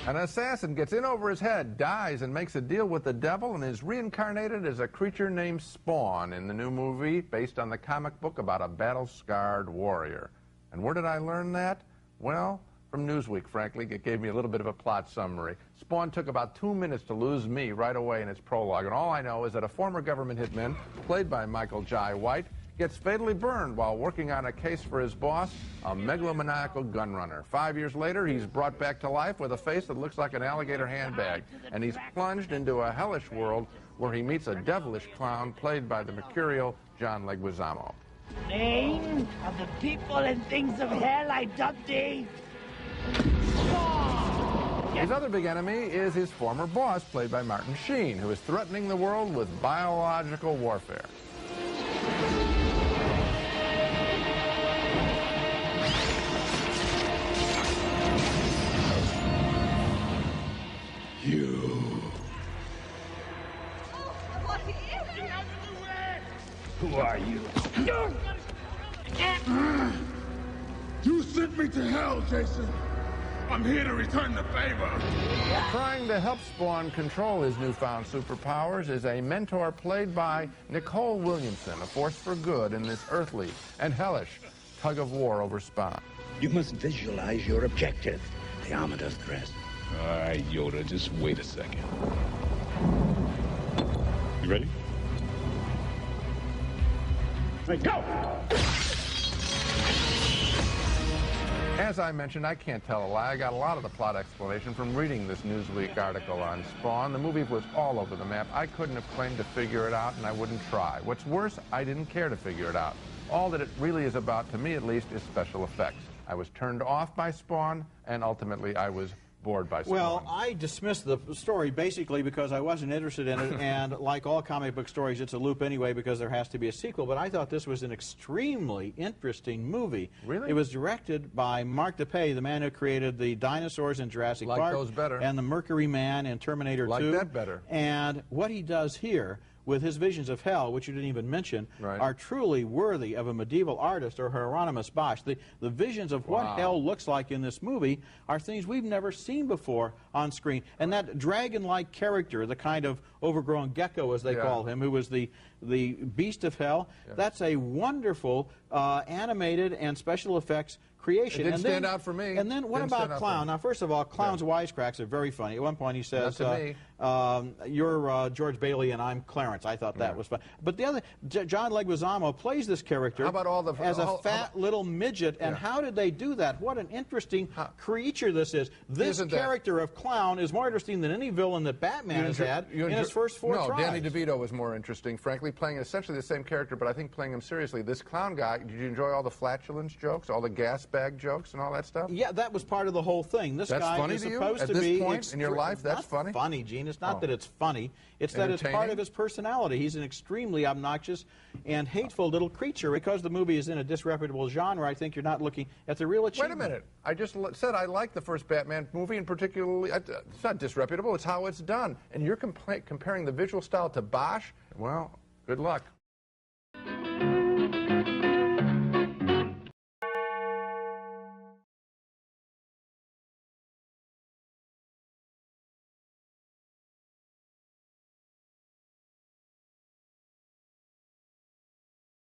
An assassin gets in over his head, dies, and makes a deal with the devil and is reincarnated as a creature named Spawn in the new movie based on the comic book about a battle-scarred warrior. And where did I learn that? Well, from Newsweek, frankly. It gave me a little bit of a plot summary. Spawn took about 2 minutes to lose me right away in its prologue, and all I know is that a former government hitman, played by Michael Jai White, gets fatally burned while working on a case for his boss, a megalomaniacal gunrunner. 5 years later, he's brought back to life with a face that looks like an alligator handbag, and he's plunged into a hellish world where he meets a devilish clown played by the mercurial John Leguizamo. Name of the people and things of hell I dub thee. His other big enemy is his former boss, played by Martin Sheen, who is threatening the world with biological warfare. Who are you? You sent me to hell, Jason. I'm here to return the favor. Trying to help Spawn control his newfound superpowers is a mentor played by Nicole Williamson, a force for good in this earthly and hellish tug-of-war over Spawn. You must visualize your objective, the armator's threat. All right, Yoda, just wait a second. You ready? Right, go! As I mentioned, I can't tell a lie. I got a lot of the plot explanation from reading this Newsweek article on Spawn. The movie was all over the map. I couldn't have claimed to figure it out, and I wouldn't try. What's worse, I didn't care to figure it out. All that it really is about, to me at least, is special effects. I was turned off by Spawn, and ultimately I was bored by Spawn. Well, I dismissed the story basically because I wasn't interested in it, and like all comic book stories, it's a loop anyway because there has to be a sequel, but I thought this was an extremely interesting movie. Really? It was directed by Mark DePay, the man who created the dinosaurs in Jurassic Park. Those better. And the Mercury Man in Terminator 2. Like that better. And what he does here with his visions of hell, which you didn't even mention, are truly worthy of a medieval artist or Hieronymus Bosch. The visions of what hell looks like in this movie are things we've never seen before on screen. And that dragon-like character, the kind of overgrown gecko, as they call him, who was the beast of hell, that's a wonderful animated and special effects creation. It didn't stand out for me. And then what about Clown? Now, first of all, Clown's wisecracks are very funny. At one point he says, you're George Bailey and I'm Clarence. I thought that was fun. But the other, John Leguizamo plays this character as a fat little midget, and how did they do that? What an interesting creature this is. This character of Clown is more interesting than any villain that Batman has had in his first four tries. No, Danny DeVito was more interesting, frankly, playing essentially the same character, but I think playing him seriously. This Clown guy, did you enjoy all the flatulence jokes, all the gas bag jokes and all that stuff? Yeah, that was part of the whole thing. This guy funny is to you? supposed At to this be point in your life, that's funny? Not funny, Gene. It's not that it's funny. It's that it's part of his personality. He's an extremely obnoxious and hateful little creature. Because the movie is in a disreputable genre, I think you're not looking at the real achievement. Wait a minute. I just said I like the first Batman movie, and particularly, it's not disreputable, it's how it's done. And you're comparing the visual style to Bosch? Well, good luck.